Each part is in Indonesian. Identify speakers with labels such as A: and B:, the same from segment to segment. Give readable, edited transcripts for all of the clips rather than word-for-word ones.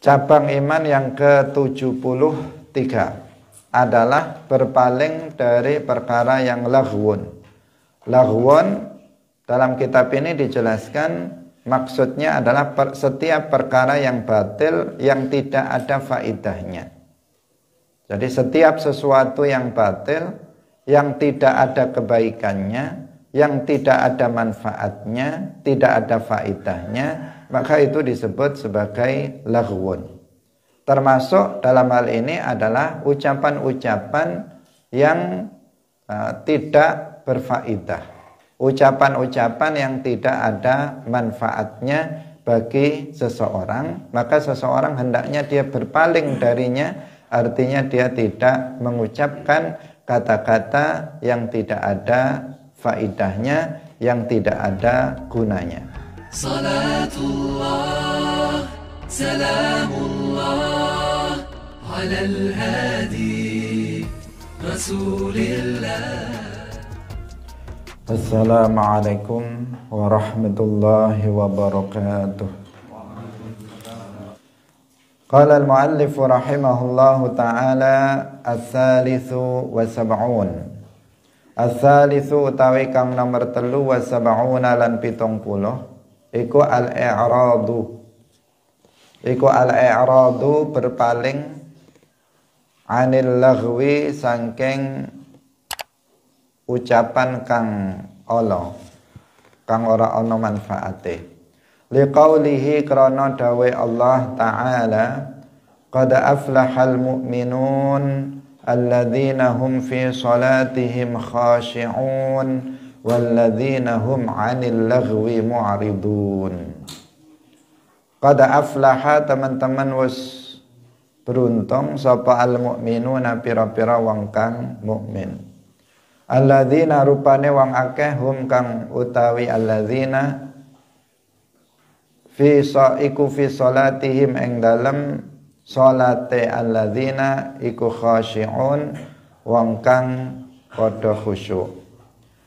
A: Cabang iman yang ke-73 adalah berpaling dari perkara yang laghwun. Laghwun dalam kitab ini dijelaskan maksudnya adalah setiap perkara yang batil yang tidak ada faidahnya. Jadi setiap sesuatu yang batil yang tidak ada kebaikannya, yang tidak ada manfaatnya, tidak ada faidahnya, maka itu disebut sebagai laghwun. Termasuk dalam hal ini adalah ucapan-ucapan yang tidak berfaedah, ucapan-ucapan yang tidak ada manfaatnya bagi seseorang, maka seseorang hendaknya dia berpaling darinya. Artinya dia tidak mengucapkan kata-kata yang tidak ada faidahnya, yang tidak ada gunanya. Salatullah, salamullah, alal hadi, rasulillah. Assalamualaikum warahmatullahi wabarakatuh. Qala al-muallif rahimahullahu ta'ala as-salisu wa sab'un. As-salisu utawi kang nomor 3 wa sab'una lan 70 iku al-i'radu. Iku al-i'radu berpaling anil laghwi saking ucapan kang ala, kang ora ana manfaate. Liqaulihi krana dawe Allah Ta'ala qad aflahal mu'minun alladzina hum fi salatihim khashi'un walladzina hum 'anil laghwi mu'ridun. Qad aflaha teman-teman wis beruntung sapa al mu'minuna pira-pira wong kang mukmin. Alladzina rupane wong akeh hum kang utawi alladzina fi salatihim ing dalem salate alladzina iku khashi'un wong kang padha khusyuk.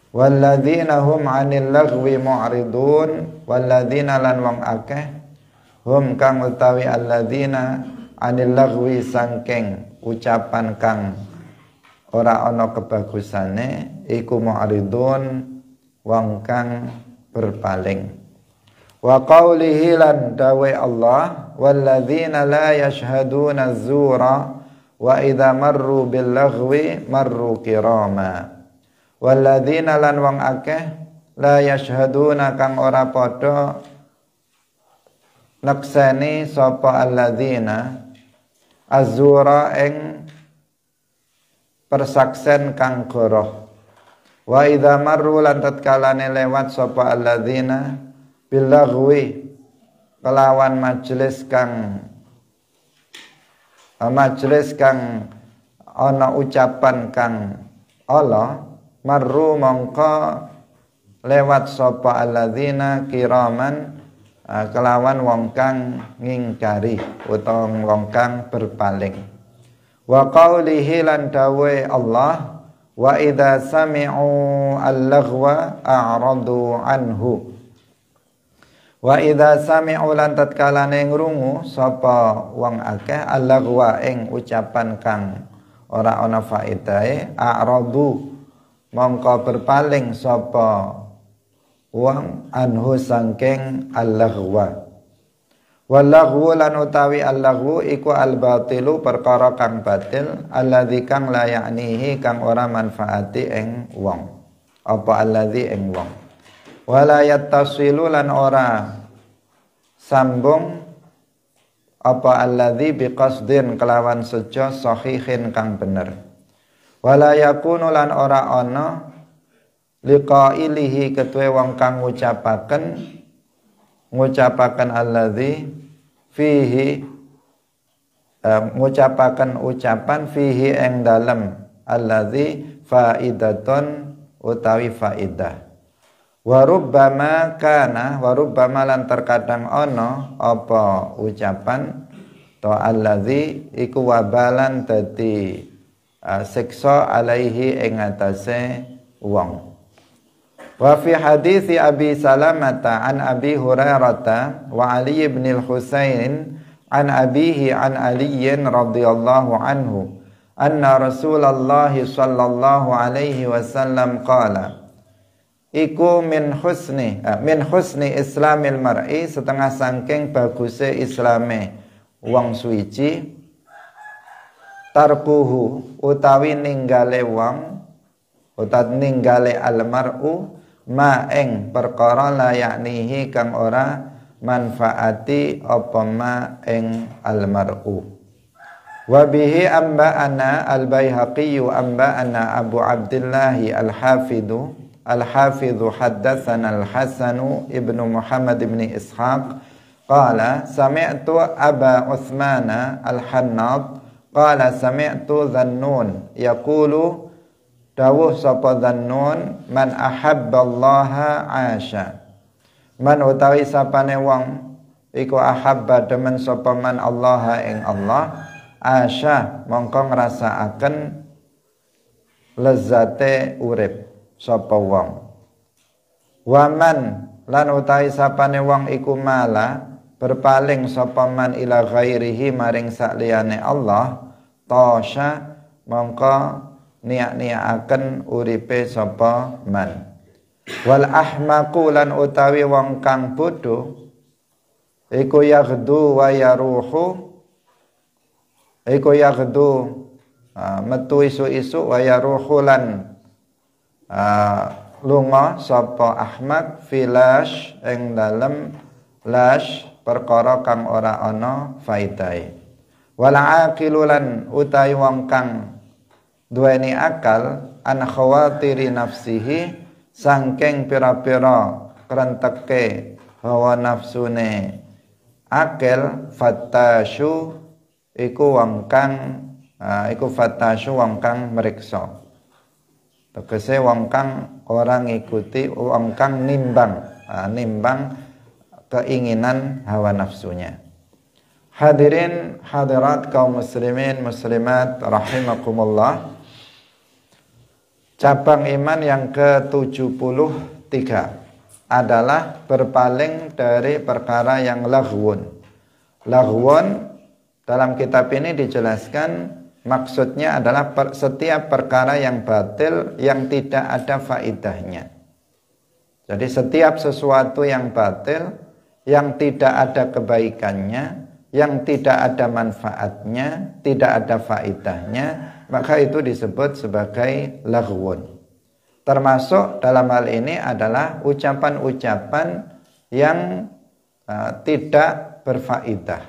A: Walladzina hum 'anil laghwi mu'ridun, walladzina lan wong akeh hum kang utawi alladzina 'anil laghwi saking ucapan kang ora ana kebagusane iku mu'ridun wong kang berpaling. Wa qawlihi lan dawe Allah walladzina la yashhaduna az-zura wa idza marru bil laghwi marru kirama. Walladzina lan wong akeh la yashhaduna kang ora padha nekseni sapa alladzina az-zura ing persaksen kang goroh. Wa idza marru lan tatkalane lewat sapa alladzina bilaghwi kelawan majelis kang ana ucapan kang ala marru mongko lewat sapa alladzina kiraman kelawan wong kang ngingkari utawa wong kang berpaling. Wa qaulihi lan dawe Allah wa idza sami'u al-laghwa a'radu anhu. Wa idza sami'u lan tatkalane ngrungu sapa wong akeh al-laghwa ing ucapan kang ora ana faedahe a'radu mongko berpaling sapa wong anhu saking al-laghwa. Wal-laghwu lan utawi al-laghwu iku al-batilu perkara kang batil alladzi kang la ya'nihi kang ora manfaati ing wong apa alladzi ing wong. Wala yattasilu lan ora sambung apa alladzi biqasdin kelawan sejo sahihin kang bener. Wala yakunu lan ora ana liqailihi ketue wong kang ngucapaken alladzi fihi ngucapaken ucapan fihi ing dalem alladzi faidatun utawi faidah. Warubbama kana warubbama lan terkadang ono apa ucapan to alladzi iku wabalan dadi siksa alaihi ing atase wong. Wa fi hadits Abi Salamah an Abi Hurairah wa Ali bin al-Husain an abihi an Aliyin radhiyallahu anhu anna Rasulullah sallallahu alaihi wasallam qala iku min husni islamil mar'i, setengah sangking baguse islame wong suci, tarkuhu utawi ninggale wong utawi ninggale almar'u ma ing perkara la yaknihi kang ora manfaati apa ma ing almar'u. Wa bihi amba'ana al-Baihaqi amba'ana Abu Abdullah al-Hafidhu haddatsana al-Hasan ibnu Muhammad ibn Ishaq qala sami'tu Aba Utsman al-Hannad qala sami'tu Dhannun yaqulu dawuh sapa Dhannun man ahabballaha 'asha, man utawi sapane wong iku ahabba demen sapa man Allah ing Allah, asya mongko ngrasakaken lezate urip sapa wong. Waman lan utawi sapane wong iku mala berpaling sapa man ila ghairihi maring sakliyane Allah, tasya mongko niak-niakaken uripe sapa man. Wal ahmaqu lan utawi wong kang bodho iku yaghdu wa yaruhu, iku yaghdu metu isu-isu wa yaruhu lan lunga sapa ahmak filash ing dalem lash perkara kang ora ana faedahe. Wal aqilu lan utawi wong kang duweni akal an khawatiri nafsihi sangking pira-pira krenteke hawa nafsune akil, fattashu iku wong kang mriksa, tegese wong kang ora ngikuti, wong kang nimbang keinginan hawa nafsunya. Hadirin hadirat kaum muslimin muslimat rahimakumullah, cabang iman yang ke-73 adalah berpaling dari perkara yang laghwun. Laghwun dalam kitab ini dijelaskan maksudnya adalah setiap perkara yang batil yang tidak ada faidahnya. Jadi setiap sesuatu yang batil yang tidak ada kebaikannya, yang tidak ada manfaatnya, tidak ada faidahnya, maka itu disebut sebagai laghwun. Termasuk dalam hal ini adalah ucapan-ucapan yang tidak berfaedah,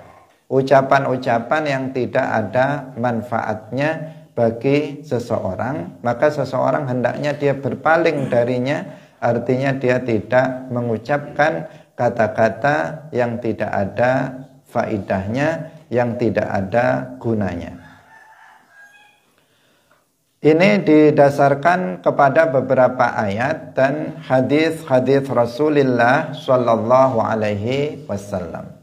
A: ucapan-ucapan yang tidak ada manfaatnya bagi seseorang, maka seseorang hendaknya dia berpaling darinya, artinya dia tidak mengucapkan kata-kata yang tidak ada faedahnya, yang tidak ada gunanya. Ini didasarkan kepada beberapa ayat dan hadis-hadis Rasulullah sallallahu alaihi wasallam.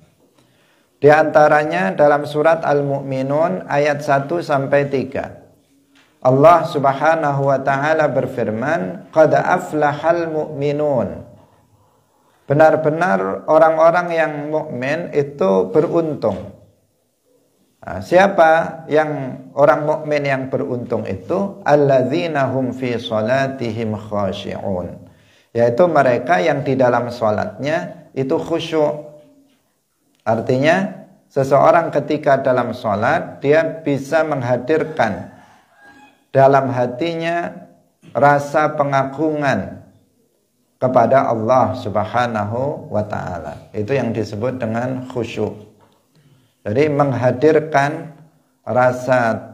A: Di antaranya dalam surat Al-Mu'minun ayat 1 sampai 3. Allah Subhanahu wa taala berfirman, "Qad aflahal mu'minun." Benar-benar orang-orang yang mukmin itu beruntung. Nah, siapa yang orang mukmin yang beruntung itu? Alladzina hum fi salatihim khashi'un, yaitu mereka yang di dalam salatnya itu khusyuk. Artinya seseorang ketika dalam salat dia bisa menghadirkan dalam hatinya rasa pengagungan kepada Allah Subhanahu wa taala. Itu yang disebut dengan khusyuk. Jadi menghadirkan rasa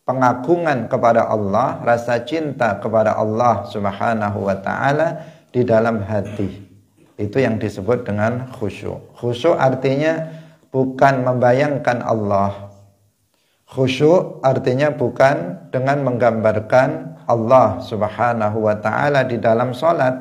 A: pengagungan kepada Allah, rasa cinta kepada Allah Subhanahu wa taala di dalam hati. Itu yang disebut dengan khusyuk. Khusyuk artinya bukan membayangkan Allah. Khusyuk artinya bukan dengan menggambarkan Allah Subhanahu wa taala di dalam salat.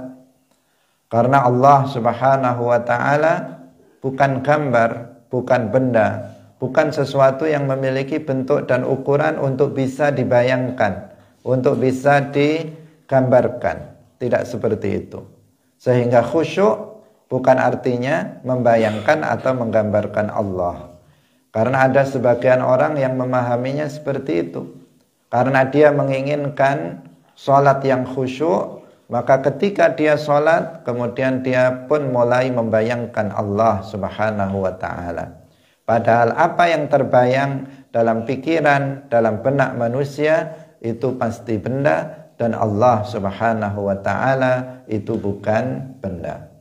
A: Karena Allah Subhanahu wa taala bukan gambar, bukan benda, bukan sesuatu yang memiliki bentuk dan ukuran untuk bisa dibayangkan, untuk bisa digambarkan. Tidak seperti itu. Sehingga khusyuk bukan artinya membayangkan atau menggambarkan Allah. Karena ada sebagian orang yang memahaminya seperti itu. Karena dia menginginkan sholat yang khusyuk, maka ketika dia sholat, kemudian dia pun mulai membayangkan Allah subhanahu wa ta'ala. Padahal apa yang terbayang dalam pikiran, dalam benak manusia, itu pasti benda, dan Allah subhanahu wa ta'ala itu bukan benda.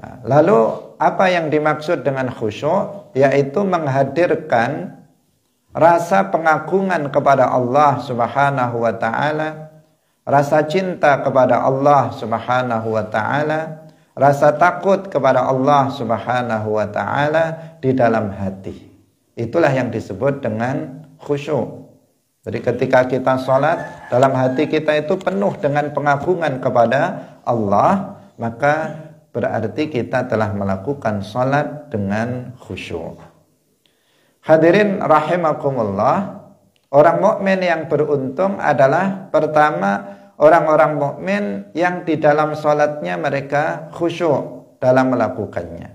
A: Nah, lalu apa yang dimaksud dengan khusyuk? Yaitu menghadirkan rasa pengagungan kepada Allah subhanahu wa ta'ala, rasa cinta kepada Allah subhanahu wa ta'ala, rasa takut kepada Allah subhanahu wa ta'ala di dalam hati. Itulah yang disebut dengan khusyuk. Jadi ketika kita sholat, dalam hati kita itu penuh dengan pengagungan kepada Allah, maka berarti kita telah melakukan sholat dengan khusyuk. Hadirin rahimakumullah, orang mukmin yang beruntung adalah pertama, orang-orang mukmin yang di dalam sholatnya mereka khusyuk dalam melakukannya.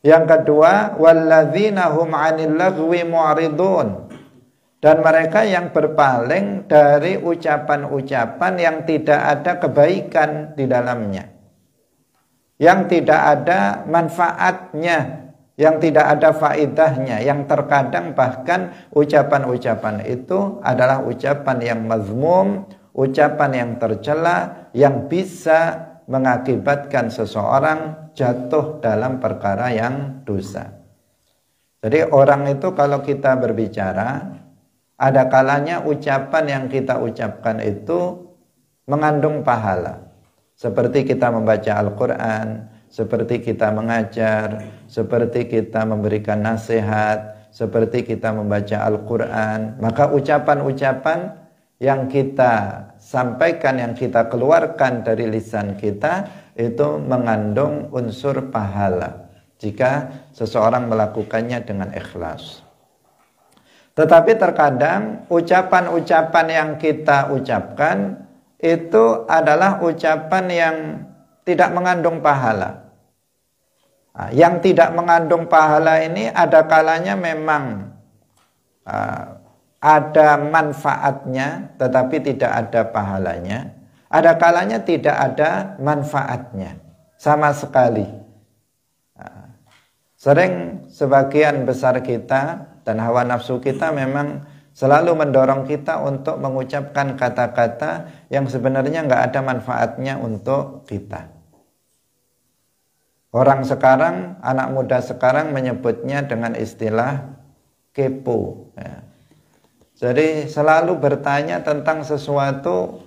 A: Yang kedua, walladzina hum 'anil lagwi mu'ridun, dan mereka yang berpaling dari ucapan-ucapan yang tidak ada kebaikan di dalamnya, yang tidak ada manfaatnya, yang tidak ada faedahnya, yang terkadang bahkan ucapan-ucapan itu adalah ucapan yang mazmum, ucapan yang tercela, yang bisa mengakibatkan seseorang jatuh dalam perkara yang dosa. Jadi orang itu kalau kita berbicara, ada kalanya ucapan yang kita ucapkan itu mengandung pahala. Seperti kita membaca Al-Quran, seperti kita mengajar, seperti kita memberikan nasihat, seperti kita membaca Al-Quran. Maka ucapan-ucapan yang kita sampaikan, yang kita keluarkan dari lisan kita, itu mengandung unsur pahala jika seseorang melakukannya dengan ikhlas. Tetapi terkadang ucapan-ucapan yang kita ucapkan itu adalah ucapan yang tidak mengandung pahala. Nah, yang tidak mengandung pahala ini ada kalanya memang ada manfaatnya tetapi tidak ada pahalanya. Ada kalanya tidak ada manfaatnya sama sekali. Nah, sering sebagian besar kita dan hawa nafsu kita memang selalu mendorong kita untuk mengucapkan kata-kata yang sebenarnya nggak ada manfaatnya untuk kita. Orang sekarang, anak muda sekarang menyebutnya dengan istilah kepo. Ya. Jadi selalu bertanya tentang sesuatu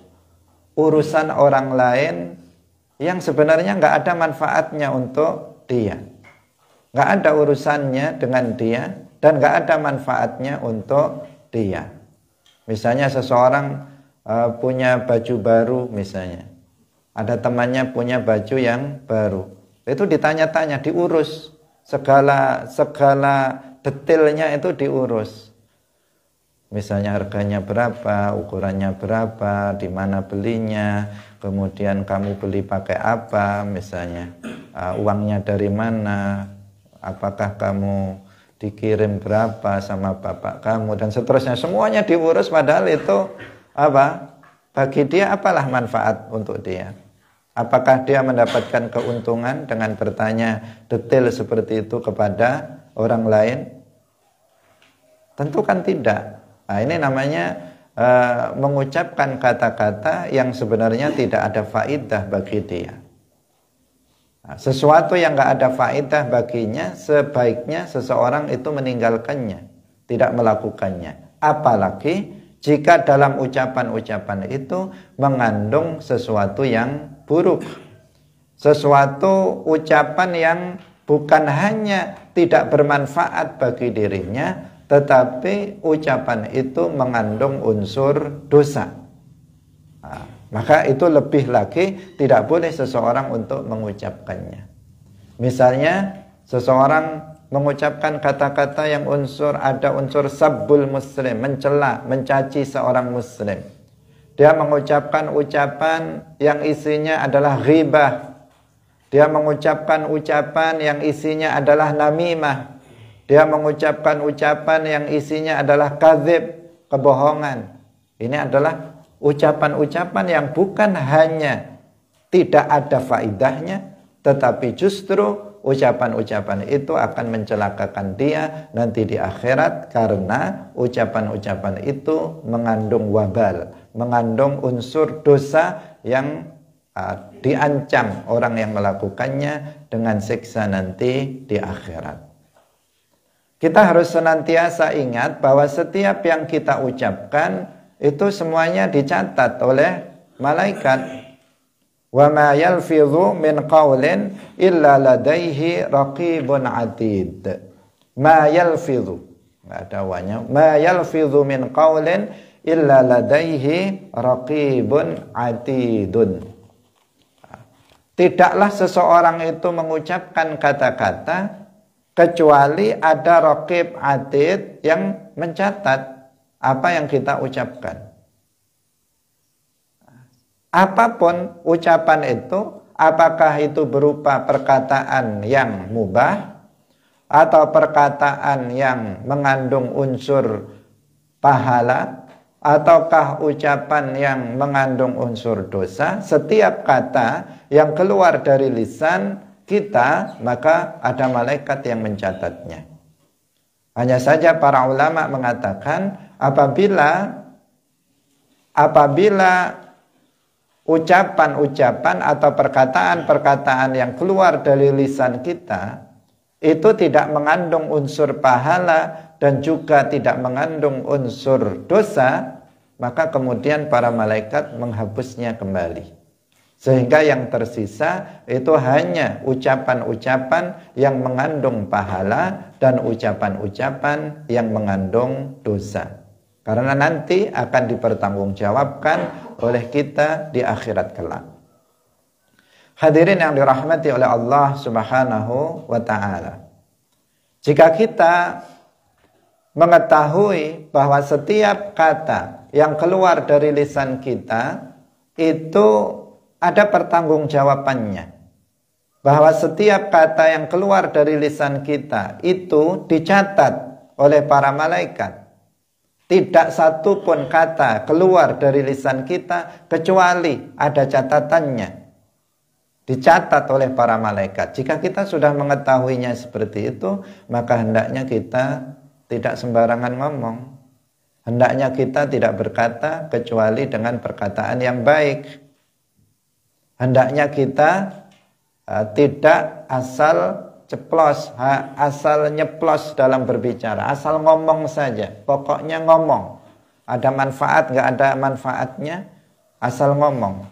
A: urusan orang lain yang sebenarnya nggak ada manfaatnya untuk dia. Nggak ada urusannya dengan dia dan nggak ada manfaatnya untuk dia. Misalnya seseorang punya baju baru misalnya. Ada temannya punya baju yang baru. Itu ditanya-tanya, diurus. Segala detailnya itu diurus. Misalnya harganya berapa, ukurannya berapa, di mana belinya, kemudian kamu beli pakai apa misalnya. Uangnya dari mana, apakah kamu dikirim berapa sama bapak kamu dan seterusnya, semuanya diurus. Padahal itu apa? Bagi dia apalah manfaat untuk dia? Apakah dia mendapatkan keuntungan dengan bertanya detail seperti itu kepada orang lain? Tentu kan tidak. Nah, ini namanya mengucapkan kata-kata yang sebenarnya tidak ada faedah bagi dia. Sesuatu yang nggak ada faedah baginya, sebaiknya seseorang itu meninggalkannya, tidak melakukannya. Apalagi jika dalam ucapan-ucapan itu mengandung sesuatu yang buruk, sesuatu ucapan yang bukan hanya tidak bermanfaat bagi dirinya, tetapi ucapan itu mengandung unsur dosa. Maka itu lebih lagi tidak boleh seseorang untuk mengucapkannya. Misalnya seseorang mengucapkan kata-kata yang ada unsur sabbul muslim, mencela, mencaci seorang muslim. Dia mengucapkan ucapan yang isinya adalah ghibah. Dia mengucapkan ucapan yang isinya adalah namimah. Dia mengucapkan ucapan yang isinya adalah kadzib, kebohongan. Ini adalah ucapan-ucapan yang bukan hanya tidak ada faidahnya, tetapi justru ucapan-ucapan itu akan mencelakakan dia nanti di akhirat, karena ucapan-ucapan itu mengandung wabal, mengandung unsur dosa yang diancam orang yang melakukannya dengan siksa nanti di akhirat. Kita harus senantiasa ingat bahwa setiap yang kita ucapkan itu semuanya dicatat oleh malaikat. Wa ma yalfidhu min qawlin illa ladaihi raqibun atid. Ma yalfidhu, enggak ada wanya. Ma yalfidhu min qawlin illa ladaihi raqibun atidun. Tidaklah seseorang itu mengucapkan kata-kata kecuali ada raqib atid yang mencatat apa yang kita ucapkan. Apapun ucapan itu, apakah itu berupa perkataan yang mubah atau perkataan yang mengandung unsur pahala, ataukah ucapan yang mengandung unsur dosa, setiap kata yang keluar dari lisan kita, maka ada malaikat yang mencatatnya. Hanya saja para ulama mengatakan apabila ucapan-ucapan atau perkataan-perkataan yang keluar dari lisan kita itu tidak mengandung unsur pahala dan juga tidak mengandung unsur dosa, maka kemudian para malaikat menghapusnya kembali. Sehingga yang tersisa itu hanya ucapan-ucapan yang mengandung pahala dan ucapan-ucapan yang mengandung dosa. Karena nanti akan dipertanggungjawabkan oleh kita di akhirat kelak. Hadirin yang dirahmati oleh Allah Subhanahu wa ta'ala. Jika kita mengetahui bahwa setiap kata yang keluar dari lisan kita itu ada pertanggungjawabannya, bahwa setiap kata yang keluar dari lisan kita itu dicatat oleh para malaikat. Tidak satu pun kata keluar dari lisan kita kecuali ada catatannya, dicatat oleh para malaikat. Jika kita sudah mengetahuinya seperti itu, maka hendaknya kita tidak sembarangan ngomong. Hendaknya kita tidak berkata kecuali dengan perkataan yang baik. Hendaknya kita tidak asal ceplos, asal nyeplos dalam berbicara, asal ngomong saja. Pokoknya ngomong. Ada manfaat, nggak ada manfaatnya, asal ngomong.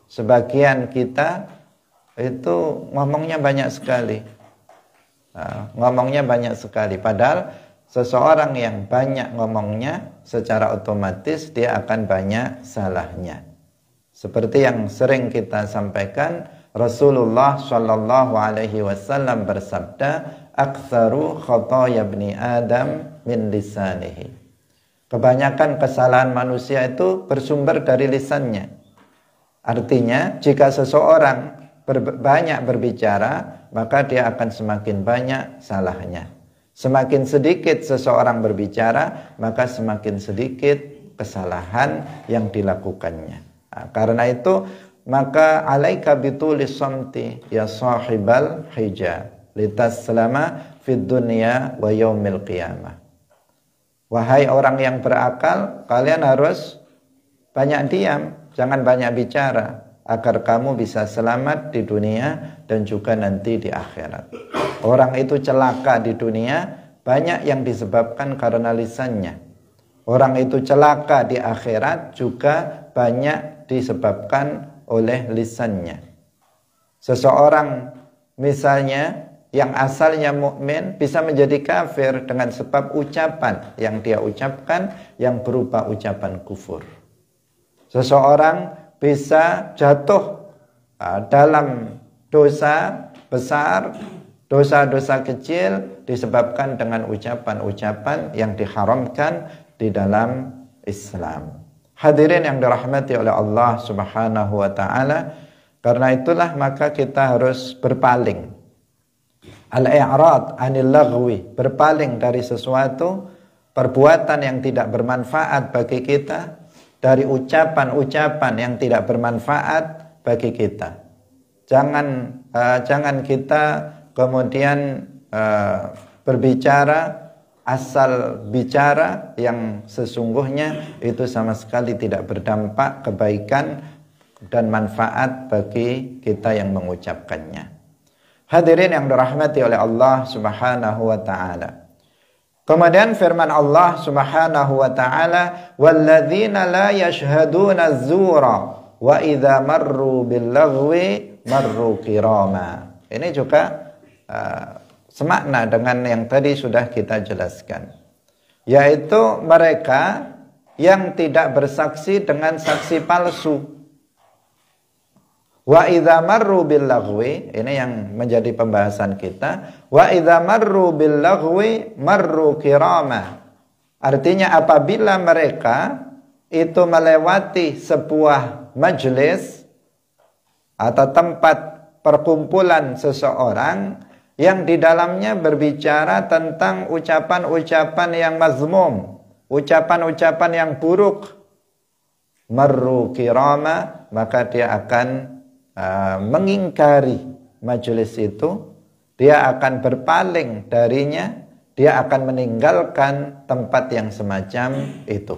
A: Sebagian kita itu ngomongnya banyak sekali. Ngomongnya banyak sekali. Padahal seseorang yang banyak ngomongnya, secara otomatis dia akan banyak salahnya. Seperti yang sering kita sampaikan, Rasulullah Shallallahu Alaihi Wasallam bersabda, "Aktsaru khotoya bni Adam min lisanihi." Kebanyakan kesalahan manusia itu bersumber dari lisannya. Artinya, jika seseorang banyak berbicara, maka dia akan semakin banyak salahnya. Semakin sedikit seseorang berbicara, maka semakin sedikit kesalahan yang dilakukannya. Karena itu maka alaika bitulis samti ya sahibal hijab litaslama fid dunya wa yaumil qiyamah. Wahai orang yang berakal, kalian harus banyak diam, jangan banyak bicara, agar kamu bisa selamat di dunia dan juga nanti di akhirat. Orang itu celaka di dunia banyak yang disebabkan karena lisannya. Orang itu celaka di akhirat juga banyak disebabkan oleh lisannya. Seseorang misalnya yang asalnya mukmin bisa menjadi kafir dengan sebab ucapan yang dia ucapkan yang berupa ucapan kufur. Seseorang bisa jatuh dalam dosa besar, dosa-dosa kecil disebabkan dengan ucapan-ucapan yang diharamkan di dalam Islam. Hadirin yang dirahmati oleh Allah Subhanahu wa ta'ala, karena itulah maka kita harus berpaling. Al-i'rad anil laghwi, berpaling dari sesuatu perbuatan yang tidak bermanfaat bagi kita, dari ucapan-ucapan yang tidak bermanfaat bagi kita. Jangan kita kemudian berbicara asal bicara yang sesungguhnya itu sama sekali tidak berdampak kebaikan dan manfaat bagi kita yang mengucapkannya. Hadirin yang dirahmati oleh Allah Subhanahu wa taala. Kemudian firman Allah Subhanahu wa taala, "Walladzina la yashhaduna az-zura wa idza marru bil laghwi marru kirama." Ini juga semakna dengan yang tadi sudah kita jelaskan, yaitu mereka yang tidak bersaksi dengan saksi palsu. Wa idza marru bil laghwi, ini yang menjadi pembahasan kita. Wa idza marru bil laghwi marru kirama. Artinya apabila mereka itu melewati sebuah majelis atau tempat perkumpulan seseorang yang di dalamnya berbicara tentang ucapan-ucapan yang mazmum, ucapan-ucapan yang buruk, marru kirama, maka dia akan mengingkari majelis itu, dia akan berpaling darinya, dia akan meninggalkan tempat yang semacam itu.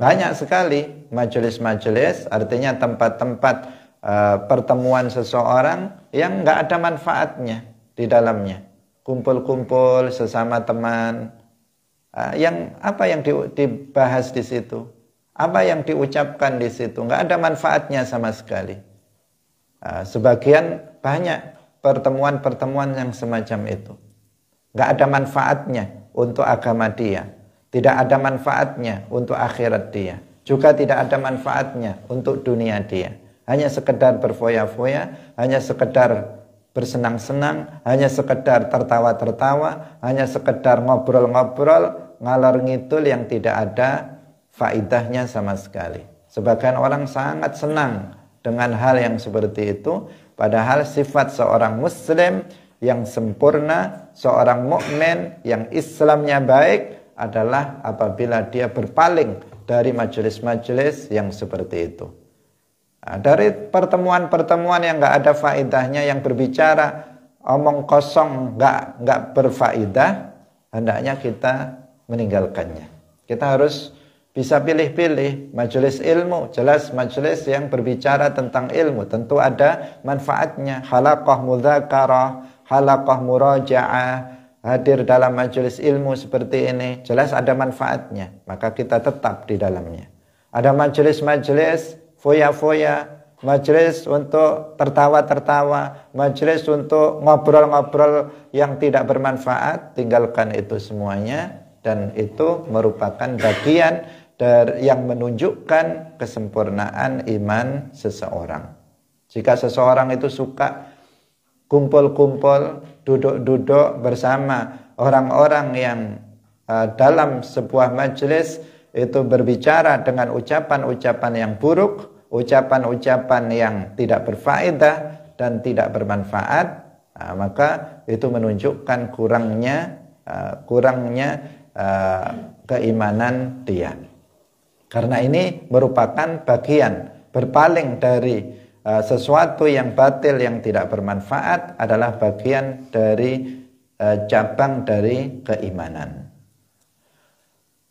A: Banyak sekali majelis-majelis, artinya tempat-tempat pertemuan seseorang yang nggak ada manfaatnya di dalamnya. Kumpul-kumpul sesama teman, apa yang dibahas di situ, apa yang diucapkan di situ, nggak ada manfaatnya sama sekali. Sebagian banyak pertemuan-pertemuan yang semacam itu, nggak ada manfaatnya untuk agama dia, tidak ada manfaatnya untuk akhirat dia, juga tidak ada manfaatnya untuk dunia dia. Hanya sekedar berfoya-foya, hanya sekedar bersenang-senang, hanya sekedar tertawa-tertawa, hanya sekedar ngobrol-ngobrol, ngalor ngidul yang tidak ada faidahnya sama sekali. Sebagian orang sangat senang dengan hal yang seperti itu, padahal sifat seorang muslim yang sempurna, seorang mukmin yang Islamnya baik adalah apabila dia berpaling dari majelis-majelis yang seperti itu. Dari pertemuan-pertemuan yang nggak ada faedahnya, yang berbicara omong kosong, nggak berfaedah, hendaknya kita meninggalkannya. Kita harus bisa pilih-pilih majelis ilmu. Jelas majelis yang berbicara tentang ilmu tentu ada manfaatnya. Halaqah mudzakarah, halaqah murajaah, hadir dalam majelis ilmu seperti ini, jelas ada manfaatnya, maka kita tetap di dalamnya. Ada majelis-majelis foya-foya, majelis untuk tertawa-tertawa, majelis untuk ngobrol-ngobrol yang tidak bermanfaat, tinggalkan itu semuanya, dan itu merupakan bagian dari yang menunjukkan kesempurnaan iman seseorang. Jika seseorang itu suka kumpul-kumpul, duduk-duduk bersama orang-orang yang dalam sebuah majelis itu berbicara dengan ucapan-ucapan yang buruk, ucapan-ucapan yang tidak berfaedah dan tidak bermanfaat, maka itu menunjukkan kurangnya keimanan dia. Karena ini merupakan bagian berpaling dari sesuatu yang batil yang tidak bermanfaat adalah bagian dari cabang dari keimanan.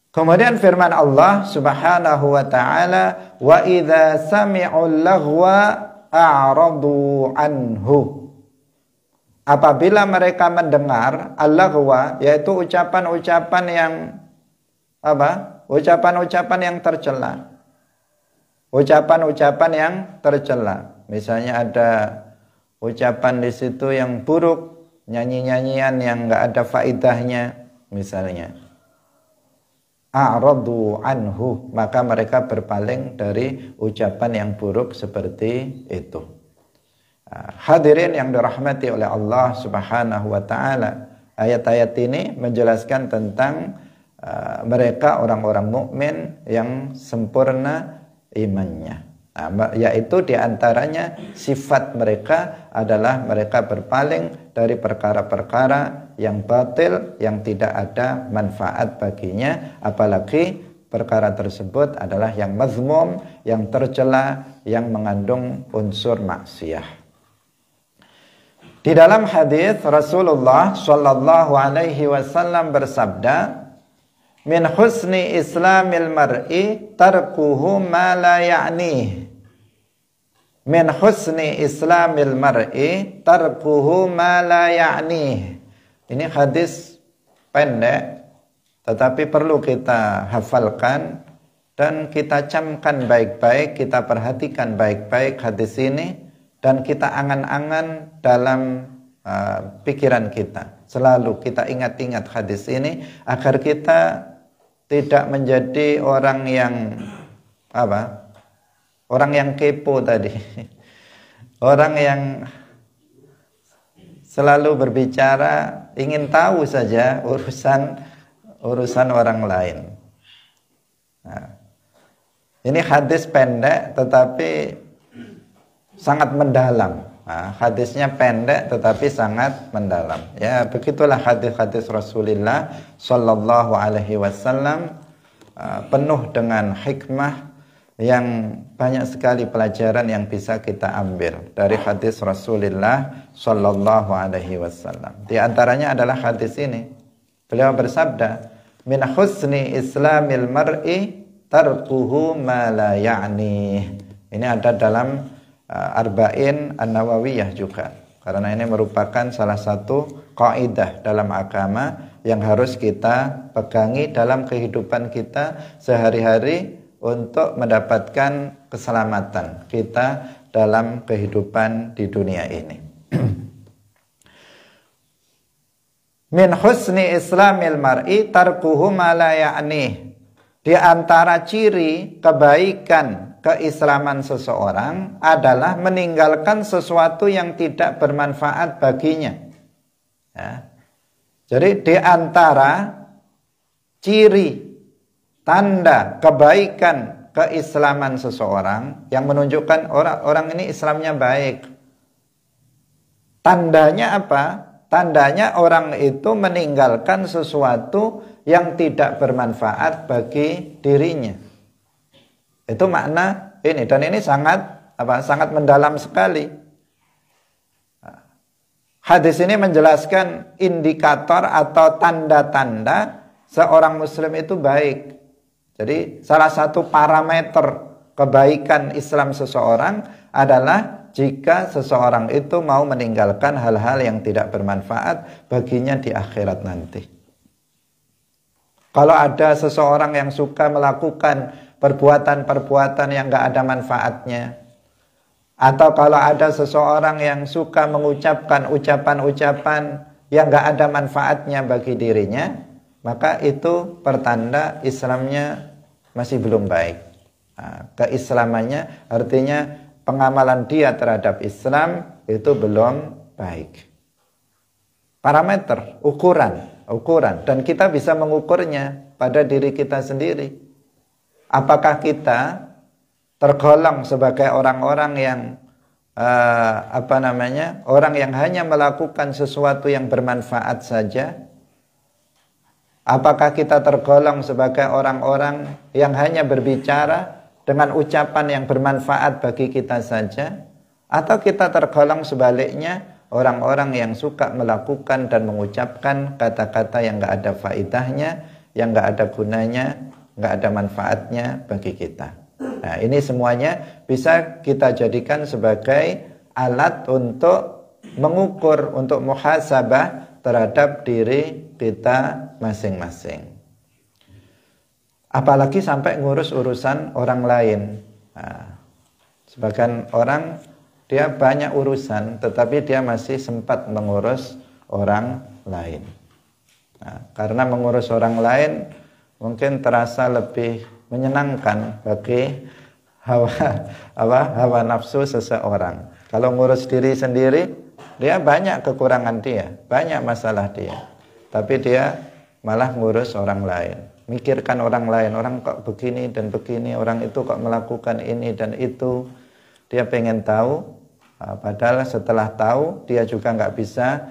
A: Kemudian firman Allah Subhanahu wa taala, wa idza sami'ul laghwa a'radu anhu. Apabila mereka mendengar al-laghwa, yaitu ucapan-ucapan yang ucapan-ucapan yang tercela. Ucapan-ucapan yang tercela. Misalnya ada ucapan di situ yang buruk, nyanyi-nyanyian yang enggak ada faedahnya misalnya. A'radu anhu, maka mereka berpaling dari ucapan yang buruk seperti itu. Hadirin yang dirahmati oleh Allah Subhanahu wa taala, ayat-ayat ini menjelaskan tentang mereka orang-orang mukmin yang sempurna imannya, Nah, yaitu diantaranya sifat mereka adalah mereka berpaling dari perkara-perkara yang batil, yang tidak ada manfaat baginya, apalagi perkara tersebut adalah yang mazmum, yang tercela, yang mengandung unsur maksiat. Di dalam hadis Rasulullah Shallallahu Alaihi Wasallam bersabda, min husni islamil mar'i tarkuhu ma la ya'nih. Min husni islamil mar'i tarkuhu ma la ya'nih. Ini hadis pendek, tetapi perlu kita hafalkan dan kita camkan baik-baik, kita perhatikan baik-baik hadis ini, dan kita angan-angan dalam pikiran kita. Selalu kita ingat-ingat hadis ini agar kita tidak menjadi orang yang orang yang kepo tadi. Orang yang selalu berbicara, ingin tahu saja urusan orang lain. Nah, ini hadis pendek tetapi sangat mendalam. Nah, hadisnya pendek tetapi sangat mendalam. Ya, begitulah hadis-hadis Rasulullah Sallallahu Alaihi Wasallam, penuh dengan hikmah, yang banyak sekali pelajaran yang bisa kita ambil dari hadis Rasulullah Sallallahu Alaihi Wasallam. Di antaranya adalah hadis ini. Beliau bersabda, min husni islamil mar'i tarkuhu ma la ya'ni. Ini ada dalam Arba'in An-Nawawiyah juga, karena ini merupakan salah satu kaidah dalam agama yang harus kita pegangi dalam kehidupan kita sehari-hari untuk mendapatkan keselamatan kita dalam kehidupan di dunia ini. Min husni islamil mar'i tarkuhu ma la ya'ni. Di antara ciri kebaikan keislaman seseorang adalah meninggalkan sesuatu yang tidak bermanfaat baginya. Ya. Jadi di antara ciri tanda kebaikan keislaman seseorang yang menunjukkan orang ini Islamnya baik, tandanya apa? Tandanya orang itu meninggalkan sesuatu yang tidak bermanfaat bagi dirinya. Itu makna ini, dan ini sangat mendalam sekali. Hadis ini menjelaskan indikator atau tanda-tanda seorang muslim itu baik. Jadi salah satu parameter kebaikan Islam seseorang adalah jika seseorang itu mau meninggalkan hal-hal yang tidak bermanfaat baginya di akhirat nanti. Kalau ada seseorang yang suka melakukan perbuatan-perbuatan yang gak ada manfaatnya, atau kalau ada seseorang yang suka mengucapkan ucapan-ucapan yang gak ada manfaatnya bagi dirinya, maka itu pertanda Islamnya masih belum baik. Nah, keislamannya artinya pengamalan dia terhadap Islam itu belum baik. Parameter, ukuran, dan kita bisa mengukurnya pada diri kita sendiri. Apakah kita tergolong sebagai orang-orang yang orang yang hanya melakukan sesuatu yang bermanfaat saja? Apakah kita tergolong sebagai orang-orang yang hanya berbicara dengan ucapan yang bermanfaat bagi kita saja? Atau kita tergolong sebaliknya, orang-orang yang suka melakukan dan mengucapkan kata-kata yang gak ada faedahnya, yang gak ada gunanya, gak ada manfaatnya bagi kita. Nah, ini semuanya bisa kita jadikan sebagai alat untuk mengukur, untuk muhasabah terhadap diri kita masing-masing. Apalagi sampai ngurus urusan orang lain. Nah, sebagian orang dia banyak urusan, tetapi dia masih sempat mengurus orang lain. Nah, karena mengurus orang lain mungkin terasa lebih menyenangkan bagi hawa nafsu seseorang. Kalau ngurus diri sendiri, dia banyak kekurangan dia, banyak masalah dia, tapi dia malah ngurus orang lain. mikirkan orang lain, orang kok begini dan begini, orang itu kok melakukan ini dan itu. Dia pengen tahu, padahal setelah tahu dia juga nggak bisa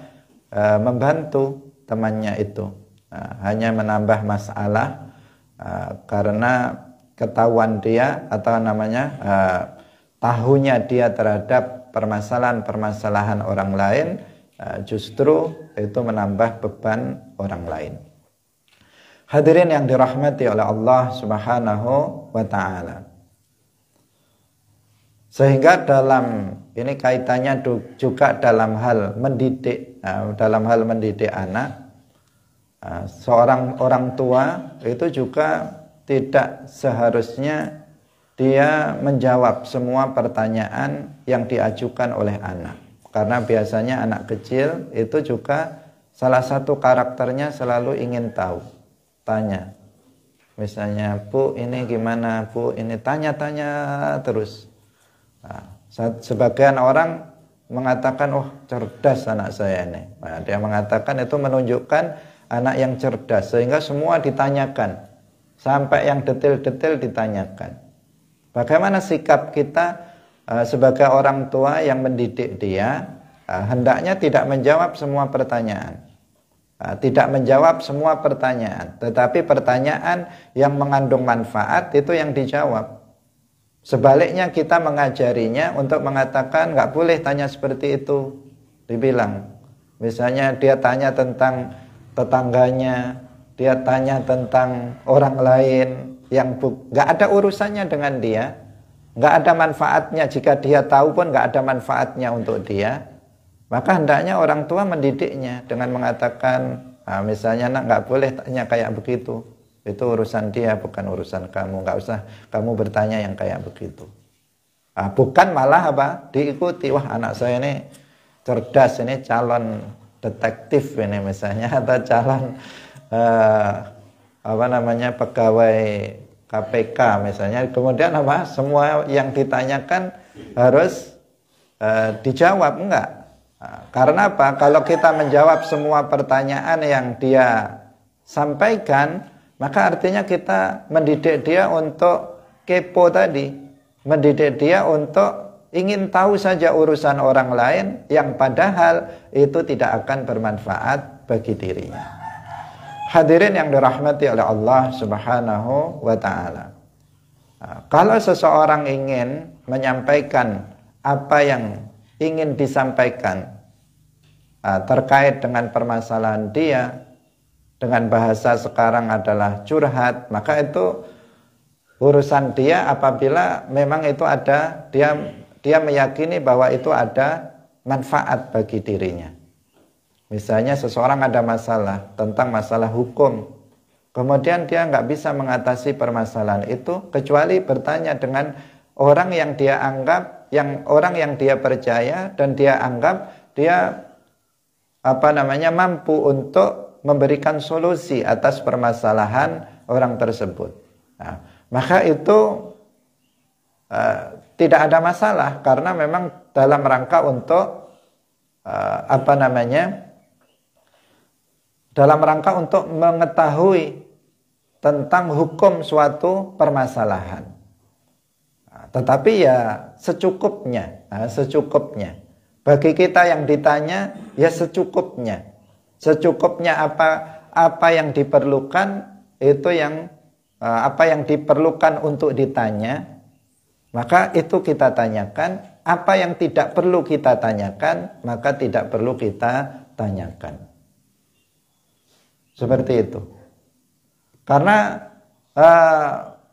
A: membantu temannya itu. Hanya menambah masalah karena ketahuan dia atau namanya tahunya dia terhadap permasalahan-permasalahan orang lain, justru itu menambah beban orang lain. Hadirin yang dirahmati oleh Allah Subhanahu wa taala. Sehingga ini kaitannya juga dalam hal mendidik, anak. Seorang orang tua itu juga tidak seharusnya dia menjawab semua pertanyaan yang diajukan oleh anak. Karena biasanya anak kecil itu juga salah satu karakternya selalu ingin tahu. Tanya. Misalnya, Bu ini gimana, Bu ini, tanya-tanya terus. Sebagian orang mengatakan, oh cerdas anak saya ini. Dia mengatakan itu menunjukkan anak yang cerdas. Sehingga semua ditanyakan. Sampai yang detail-detail ditanyakan. Bagaimana sikap kita sebagai orang tua yang mendidik dia? Hendaknya tidak menjawab semua pertanyaan. Tidak menjawab semua pertanyaan. Tetapi pertanyaan yang mengandung manfaat itu yang dijawab. Sebaliknya kita mengajarinya untuk mengatakan nggak boleh tanya seperti itu. Dibilang. Misalnya dia tanya tentang tetangganya, dia tanya tentang orang lain yang nggak ada urusannya dengan dia, nggak ada manfaatnya. Jika dia tahu pun nggak ada manfaatnya untuk dia. Maka hendaknya orang tua mendidiknya dengan mengatakan, misalnya nak nggak boleh tanya kayak begitu. Itu urusan dia, bukan urusan kamu. Nggak usah kamu bertanya yang kayak begitu. Bukan malah diikuti. Wah anak saya ini cerdas, ini calon detektif ini misalnya, atau calon pegawai KPK misalnya. Kemudian semua yang ditanyakan harus dijawab. Enggak. Karena apa? Kalau kita menjawab semua pertanyaan yang dia sampaikan, maka artinya kita mendidik dia untuk kepo tadi, mendidik dia untuk ingin tahu saja urusan orang lain yang padahal itu tidak akan bermanfaat bagi dirinya. Hadirin yang dirahmati oleh Allah Subhanahu wa taala. Kalau seseorang ingin menyampaikan apa yang ingin disampaikan terkait dengan permasalahan dia, dengan bahasa sekarang adalah curhat, maka itu urusan dia apabila memang itu ada, dia meyakini bahwa itu ada manfaat bagi dirinya. Misalnya seseorang ada masalah tentang masalah hukum, kemudian dia nggak bisa mengatasi permasalahan itu kecuali bertanya dengan orang yang dia anggap, orang yang dia percaya dan dia anggap dia mampu untuk memberikan solusi atas permasalahan orang tersebut. Maka itu tidak ada masalah karena memang dalam rangka untuk dalam rangka untuk mengetahui tentang hukum suatu permasalahan. Tetapi ya secukupnya. Bagi kita yang ditanya ya secukupnya. Secukupnya apa yang diperlukan itu yang apa yang diperlukan untuk ditanya, maka itu kita tanyakan. Apa yang tidak perlu kita tanyakan, maka tidak perlu kita tanyakan. Seperti itu. Karena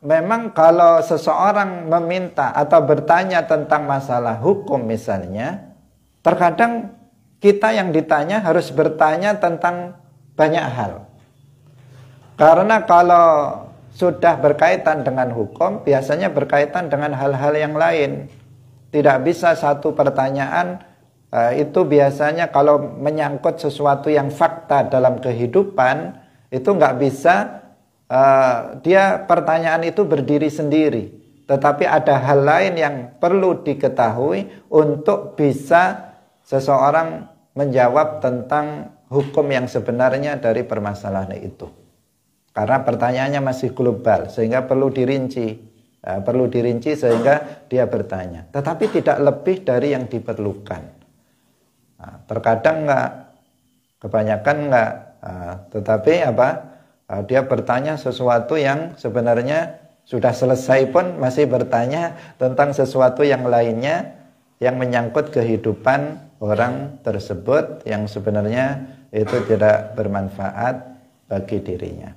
A: memang kalau seseorang meminta atau bertanya tentang masalah hukum misalnya, terkadang kita yang ditanya harus bertanya tentang banyak hal. Karena kalau sudah berkaitan dengan hukum, biasanya berkaitan dengan hal-hal yang lain. Tidak bisa satu pertanyaan itu biasanya kalau menyangkut sesuatu yang fakta dalam kehidupan, itu nggak bisa dia pertanyaan itu berdiri sendiri. Tetapi ada hal lain yang perlu diketahui untuk bisa seseorang menjawab tentang hukum yang sebenarnya dari permasalahan itu. Karena pertanyaannya masih global, sehingga perlu dirinci. Perlu dirinci sehingga dia bertanya. Tetapi tidak lebih dari yang diperlukan. Terkadang enggak, kebanyakan enggak. Tetapi dia bertanya sesuatu yang sebenarnya sudah selesai pun masih bertanya tentang sesuatu yang lainnya yang menyangkut kehidupan orang tersebut yang sebenarnya itu tidak bermanfaat bagi dirinya.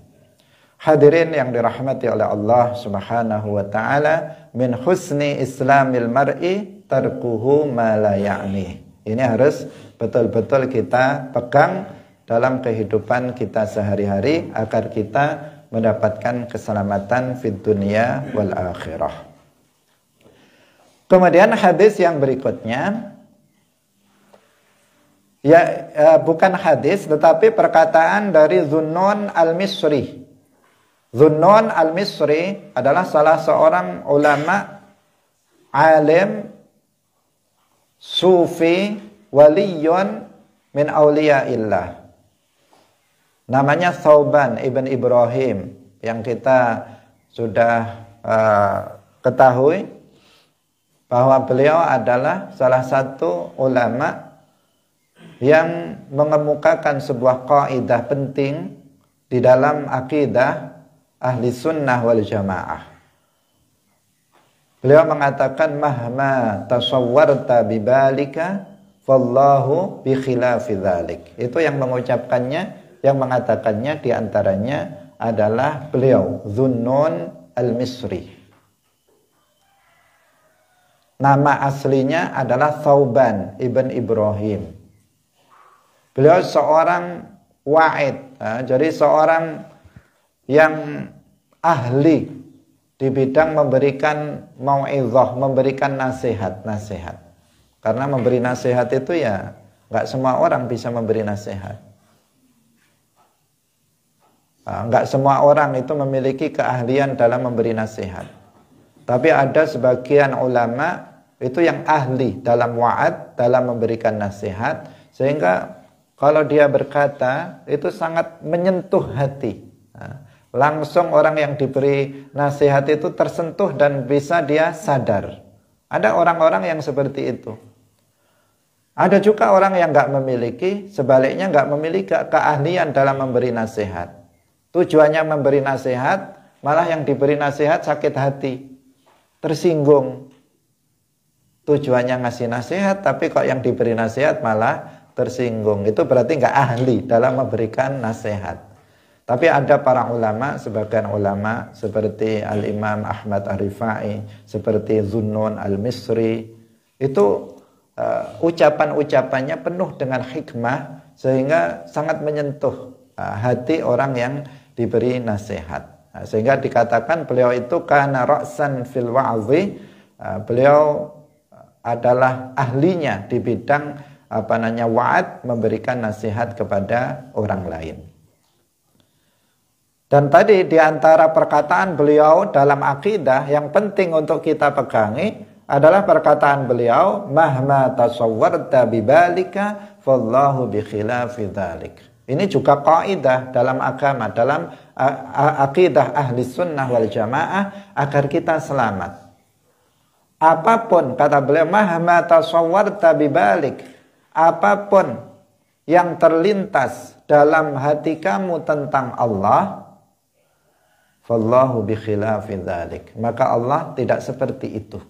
A: Hadirin yang dirahmati oleh Allah Subhanahu wa taala, min husni islamil mar'i tarkuhu ma la ya'ni. Ini harus betul-betul kita pegang dalam kehidupan kita sehari-hari agar kita mendapatkan keselamatan fid dunya wal akhirah. Kemudian hadis yang berikutnya, bukan hadis tetapi perkataan dari Zunnun al-Misri. Zunnun al-Misri adalah salah seorang ulama alim sufi waliyun min auliyaillah. Namanya Thauban ibn Ibrahim, yang kita sudah ketahui bahwa beliau adalah salah satu ulama yang mengemukakan sebuah kaidah penting di dalam akidah ahli sunnah wal jamaah. Beliau mengatakan, mahma tasawwarta bibalika fallahu bi khilafi dzalik. Itu yang mengucapkannya, yang mengatakannya diantaranya adalah beliau Zunnun al-Misri. Nama aslinya adalah Thauban ibn Ibrahim. Beliau seorang wa'id, jadi seorang yang ahli di bidang memberikan mau'izah, memberikan nasihat-nasihat. Karena memberi nasihat itu ya nggak semua orang bisa memberi nasihat. Nggak semua orang itu memiliki keahlian dalam memberi nasihat. Tapi ada sebagian ulama itu yang ahli dalam wa'ad, dalam memberikan nasihat, sehingga kalau dia berkata itu sangat menyentuh hati. Langsung orang yang diberi nasihat itu tersentuh dan bisa dia sadar. Ada orang-orang yang seperti itu. Ada juga orang yang nggak memiliki, sebaliknya nggak memiliki keahlian dalam memberi nasihat. Tujuannya memberi nasihat, malah yang diberi nasihat sakit hati, tersinggung. Tujuannya ngasih nasihat, tapi kok yang diberi nasihat malah tersinggung. Itu berarti nggak ahli dalam memberikan nasihat. Tapi ada para ulama, sebagian ulama seperti Al-Imam Ahmad Ar-Rifai, seperti Zunnun al-Misri, itu ucapan-ucapannya penuh dengan hikmah sehingga sangat menyentuh hati orang yang diberi nasihat. Sehingga dikatakan beliau itu kana ra'san fil wa'zi, beliau adalah ahlinya di bidang wa'ad, memberikan nasihat kepada orang lain. Dan tadi di antara perkataan beliau dalam akidah yang penting untuk kita pegangi adalah perkataan beliau, mahma tasawwarta bibalika fallahu bi khilafi dzalik. Ini juga kaidah dalam agama, dalam akidah ahli sunnah wal jamaah agar kita selamat. Apapun, kata beliau, mahma tasawwarta bibalik, apapun yang terlintas dalam hati kamu tentang Allah, fallahu bi khilafi dzalik, maka Allah tidak seperti itu.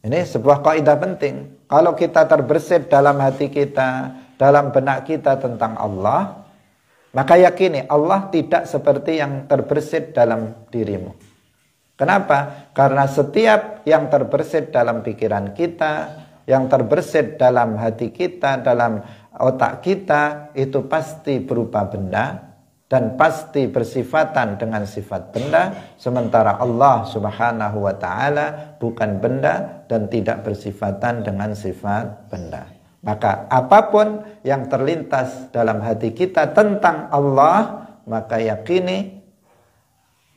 A: Ini sebuah kaidah penting. Kalau kita terbersit dalam hati kita, dalam benak kita tentang Allah, maka yakini Allah tidak seperti yang terbersit dalam dirimu. Kenapa? Karena setiap yang terbersit dalam pikiran kita, yang terbersit dalam hati kita, dalam otak kita, itu pasti berupa benda dan pasti bersifatan dengan sifat benda, sementara Allah Subhanahu wa ta'ala bukan benda dan tidak bersifatan dengan sifat benda. Maka apapun yang terlintas dalam hati kita tentang Allah, maka yakini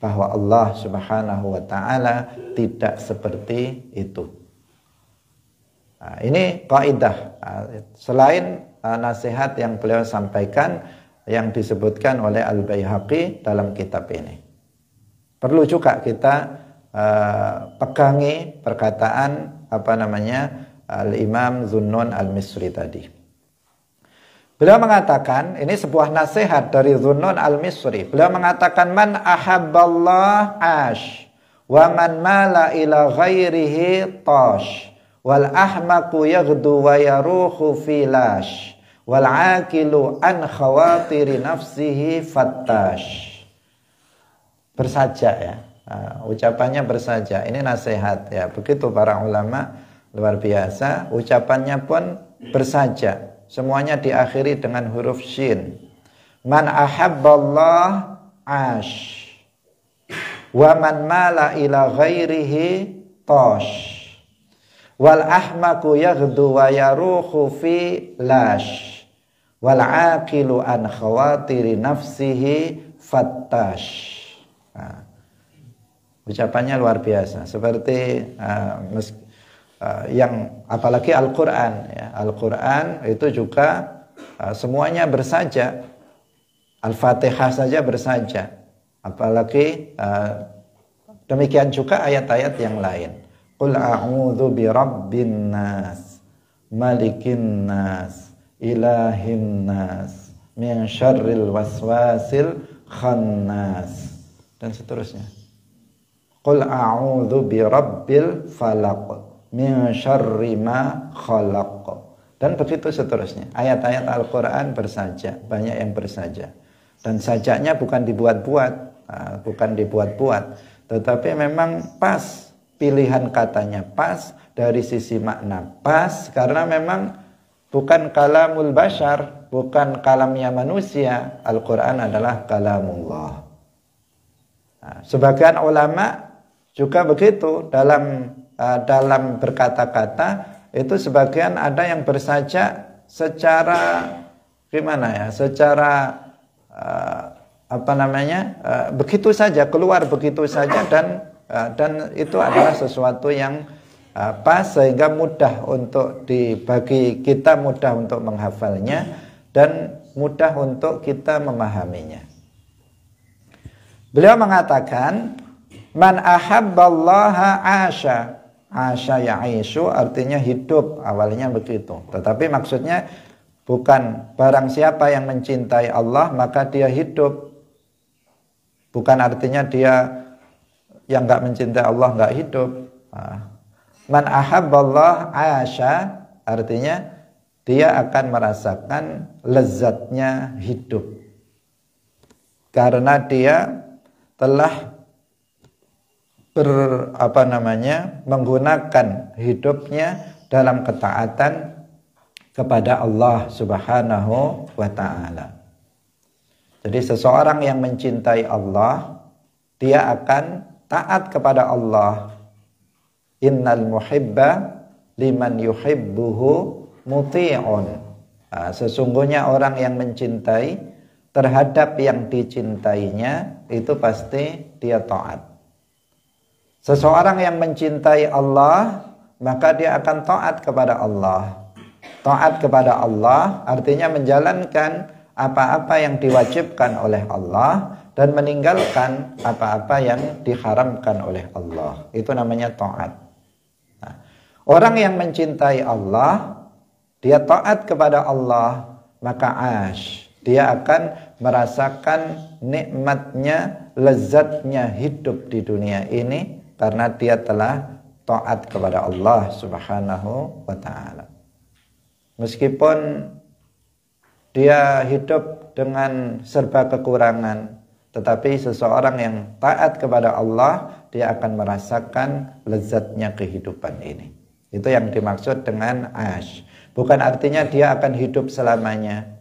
A: bahwa Allah Subhanahu wa ta'ala tidak seperti itu. Nah, ini kaidah. Selain nasihat yang beliau sampaikan, yang disebutkan oleh Al-Baihaqi dalam kitab ini. Perlu juga kita pegangi perkataan Al-Imam Zunnun Al-Misri tadi. Beliau mengatakan, ini sebuah nasihat dari Zunnun Al-Misri. Beliau mengatakan, man ahabballah ash, wa man mala ila ghairihi tash, wal ahmaku yaghdu wa yaruhu filash, wal aqilu an khawatiri nafsihi fattash. Bersaja ya, ucapannya bersaja. Ini nasihat ya, begitu para ulama, luar biasa. Ucapannya pun bersaja. Semuanya diakhiri dengan huruf shin. Man ahabballah ash, wa man mala ila ghairihi tosh, wal ahmaku yaghdu wa yaruhu fi lash, wal aqilu an khawatiri nafsihi fattash. Ucapannya luar biasa. Seperti yang apalagi Al-Quran ya. Al-Quran itu juga semuanya bersaja. Al-Fatihah saja bersaja, apalagi demikian juga ayat-ayat yang lain. Qul a'udzu birabbin nas, malikin nas, ilahin nas, min syarril waswasil khannas, dan seterusnya. Qul a'udzu birabbil falaq, min syarri ma khalaq, dan begitu seterusnya. Ayat-ayat Al-Quran bersaja, banyak yang bersaja, dan sajaknya bukan dibuat-buat, tetapi memang pas, pilihan katanya pas, dari sisi makna pas, karena memang bukan kalamul bashar, bukan kalamnya manusia. Al-Quran adalah kalamullah. Sebagian ulama juga begitu dalam berkata-kata itu, sebagian ada yang bersajak secara secara begitu saja, keluar begitu saja, dan itu adalah sesuatu yang pas, sehingga mudah untuk dibagi kita, mudah untuk menghafalnya, dan mudah untuk kita memahaminya. Beliau mengatakan, man ahabballaha asha. Asya ya'ishu artinya hidup, awalnya begitu. Tetapi maksudnya bukan barang siapa yang mencintai Allah maka dia hidup. Bukan artinya dia yang enggak mencintai Allah enggak hidup. Man ahabballah asya artinya dia akan merasakan lezatnya hidup, karena dia telah menggunakan hidupnya dalam ketaatan kepada Allah Subhanahu wa ta'ala. Jadi seseorang yang mencintai Allah, dia akan taat kepada Allah. Innal muhibba liman yuhibbuhu muti'un. Sesungguhnya orang yang mencintai terhadap yang dicintainya itu pasti dia taat. Seseorang yang mencintai Allah, maka dia akan taat kepada Allah. Taat kepada Allah artinya menjalankan apa-apa yang diwajibkan oleh Allah dan meninggalkan apa-apa yang diharamkan oleh Allah. Itu namanya taat. Orang yang mencintai Allah, dia taat kepada Allah, maka dia akan merasakan nikmatnya, lezatnya hidup di dunia ini, karena dia telah taat kepada Allah Subhanahu wa ta'ala. Meskipun dia hidup dengan serba kekurangan, tetapi seseorang yang taat kepada Allah, dia akan merasakan lezatnya kehidupan ini. Itu yang dimaksud dengan ash. Bukan artinya dia akan hidup selamanya,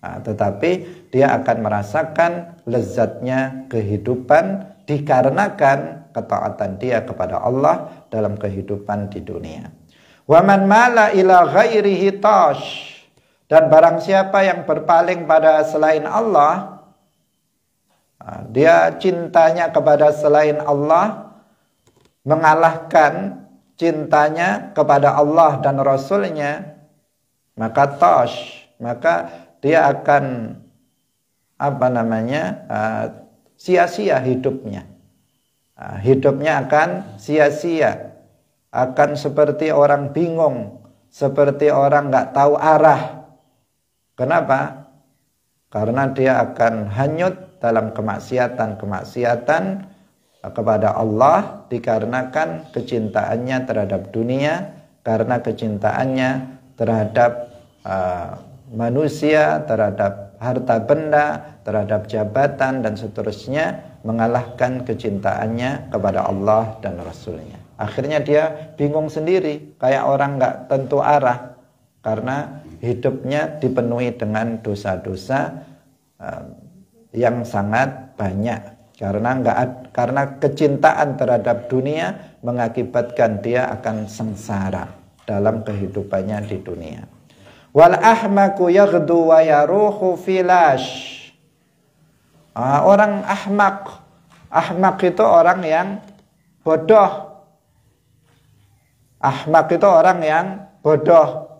A: tetapi dia akan merasakan lezatnya kehidupan dikarenakan ketaatan dia kepada Allah dalam kehidupan di dunia. Wa man mala ila ghairihi tash, dan barang siapa yang berpaling pada selain Allah, dia cintanya kepada selain Allah mengalahkan cintanya kepada Allah dan Rasulnya, maka tash, maka dia akan sia-sia hidupnya. Hidupnya akan sia-sia, akan seperti orang bingung, seperti orang nggak tahu arah. Kenapa? Karena dia akan hanyut dalam kemaksiatan kepada Allah dikarenakan kecintaannya terhadap dunia, karena kecintaannya terhadap manusia, terhadap harta benda, terhadap jabatan dan seterusnya, mengalahkan kecintaannya kepada Allah dan Rasulnya. Akhirnya dia bingung sendiri, kayak orang nggak tentu arah, karena hidupnya dipenuhi dengan dosa-dosa yang sangat banyak. Karena kecintaan terhadap dunia mengakibatkan dia akan sengsara dalam kehidupannya di dunia. Wal ahmaku yaghdu wa yaruhu filash. Orang ahmak itu orang yang bodoh. Ahmak itu orang yang bodoh.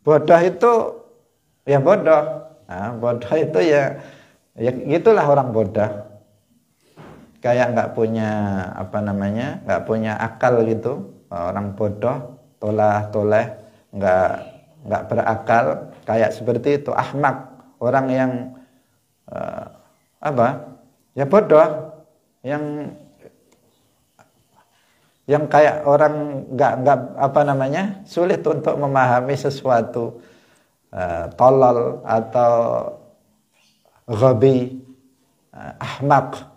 A: Bodoh itu ya bodoh. Bodoh itu ya gitulah orang bodoh. Kayak nggak punya nggak punya akal gitu. Orang bodoh, tolah-toleh, nggak berakal, kayak seperti itu. Ahmak, orang yang ya bodoh, yang kayak orang nggak sulit untuk memahami sesuatu, tolol atau ghabi. Ahmak.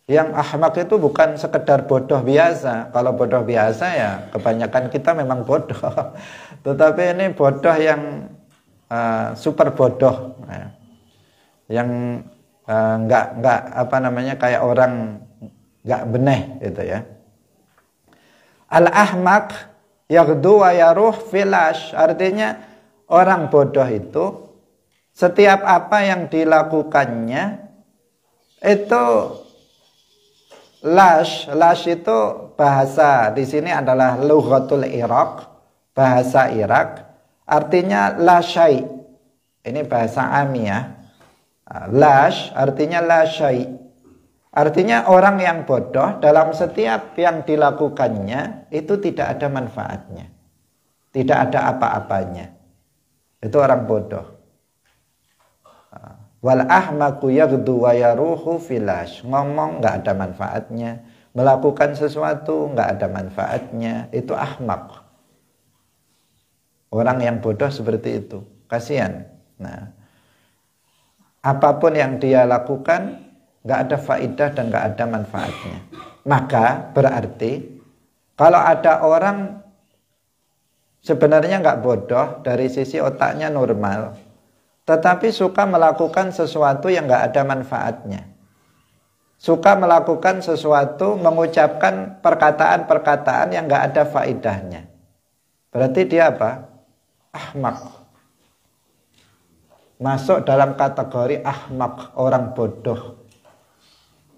A: Yang ahmak itu bukan sekedar bodoh biasa. Kalau bodoh biasa ya kebanyakan kita memang bodoh. Tetapi ini bodoh yang super bodoh, yang nggak kayak orang nggak beneh gitu ya. Al-ahmak yaghdu wa yaruh filash, artinya orang bodoh itu setiap apa yang dilakukannya itu lash itu bahasa di sini adalah lughatul Iraq, bahasa Irak, artinya la syai'. Ini bahasa amiyah. Lash artinya la syai'. Artinya orang yang bodoh dalam setiap yang dilakukannya itu tidak ada manfaatnya. Tidak ada apa-apanya. Itu orang bodoh. Wal ahmaku yaghdu wa yaruhu filash. Ngomong nggak ada manfaatnya, melakukan sesuatu nggak ada manfaatnya, itu ahmak. Orang yang bodoh seperti itu, kasihan. Nah, apapun yang dia lakukan nggak ada faidah dan nggak ada manfaatnya. Maka berarti kalau ada orang sebenarnya nggak bodoh, dari sisi otaknya normal, tetapi suka melakukan sesuatu yang nggak ada manfaatnya, suka melakukan sesuatu, mengucapkan perkataan-perkataan yang nggak ada faedahnya, berarti dia apa? Ahmak. Masuk dalam kategori ahmak, orang bodoh.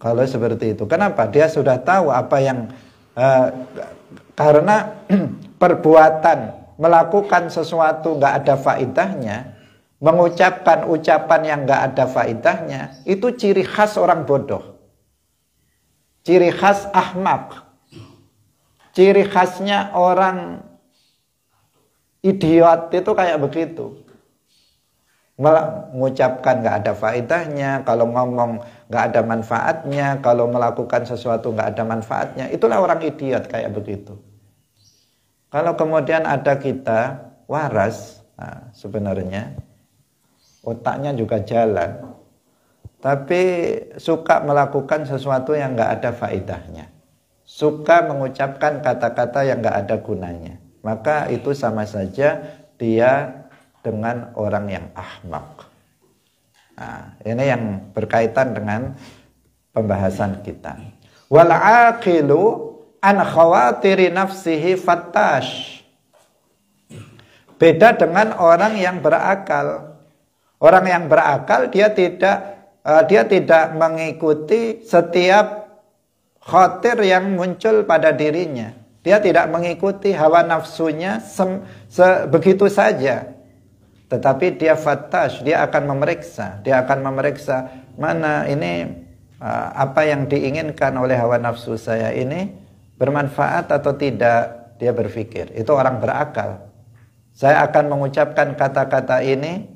A: Kalau seperti itu, kenapa? Dia sudah tahu apa yang karena perbuatan melakukan sesuatu nggak ada faedahnya, mengucapkan ucapan yang nggak ada faedahnya, itu ciri khas orang bodoh, ciri khas ahmak, ciri khasnya orang idiot itu kayak begitu. Mengucapkan nggak ada faedahnya, kalau ngomong nggak ada manfaatnya, kalau melakukan sesuatu nggak ada manfaatnya, itulah orang idiot kayak begitu. Kalau kemudian ada kita waras, nah, sebenarnya otaknya juga jalan, tapi suka melakukan sesuatu yang nggak ada faedahnya, suka mengucapkan kata-kata yang nggak ada gunanya, maka itu sama saja dia dengan orang yang ahmak. Nah, ini yang berkaitan dengan pembahasan kita. Wal aqilu an khawatiri nafsihi fattash. Beda dengan orang yang berakal. Orang yang berakal dia tidak mengikuti setiap khatir yang muncul pada dirinya. Dia tidak mengikuti hawa nafsunya begitu saja. Tetapi dia fattash, dia akan memeriksa mana ini apa yang diinginkan oleh hawa nafsu saya ini bermanfaat atau tidak. Dia berpikir, itu orang berakal. Saya akan mengucapkan kata-kata ini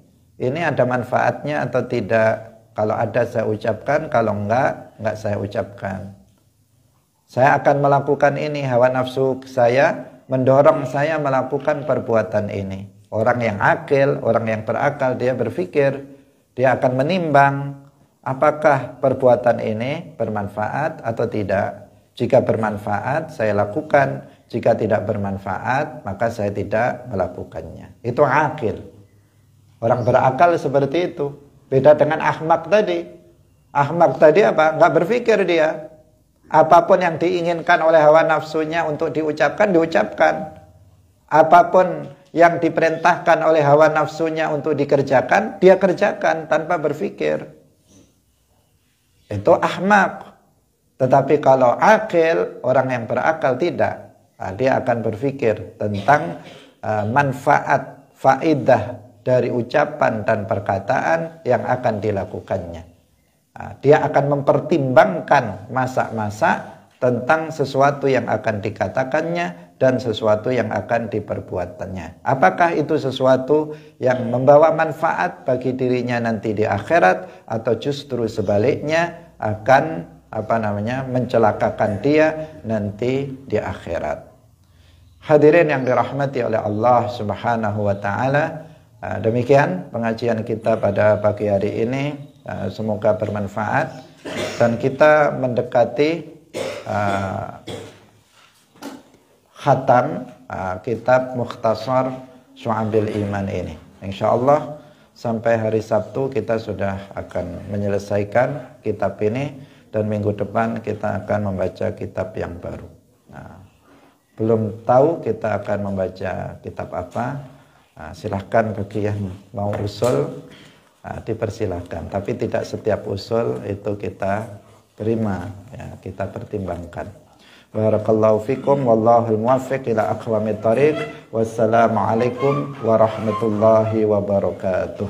A: ada manfaatnya atau tidak. Kalau ada saya ucapkan, kalau enggak saya ucapkan. Saya akan melakukan ini, hawa nafsu saya mendorong saya melakukan perbuatan ini. Orang yang akil, orang yang berakal, dia berpikir, dia akan menimbang apakah perbuatan ini bermanfaat atau tidak. Jika bermanfaat, saya lakukan. Jika tidak bermanfaat, maka saya tidak melakukannya. Itu akil. Orang berakal seperti itu. Beda dengan ahmak tadi. Ahmak tadi apa? Nggak berpikir dia. Apapun yang diinginkan oleh hawa nafsunya untuk diucapkan, diucapkan. Apapun yang diperintahkan oleh hawa nafsunya untuk dikerjakan, dia kerjakan tanpa berpikir. Itu ahmak. Tetapi kalau akil, orang yang berakal tidak. Dia akan berpikir tentang manfaat, faidah dari ucapan dan perkataan yang akan dilakukannya. Dia akan mempertimbangkan masa-masa tentang sesuatu yang akan dikatakannya dan sesuatu yang akan diperbuatannya. Apakah itu sesuatu yang membawa manfaat bagi dirinya nanti di akhirat, atau justru sebaliknya akan mencelakakan dia nanti di akhirat. Hadirin yang dirahmati oleh Allah Subhanahu wa taala, demikian pengajian kita pada pagi hari ini. Semoga bermanfaat dan kita mendekati khatam kitab Mukhtasar Syu'abil Iman ini. Insyaallah sampai hari Sabtu kita sudah akan menyelesaikan kitab ini, dan minggu depan kita akan membaca kitab yang baru. Belum tahu kita akan membaca kitab apa. Silahkan bagi yang mau usul, dipersilahkan. Tapi tidak setiap usul itu kita terima, ya, kita pertimbangkan. Barakallahu fikum, wallahul muwaffiq ila aqwamit thariq. Wassalamualaikum warahmatullahi wabarakatuh.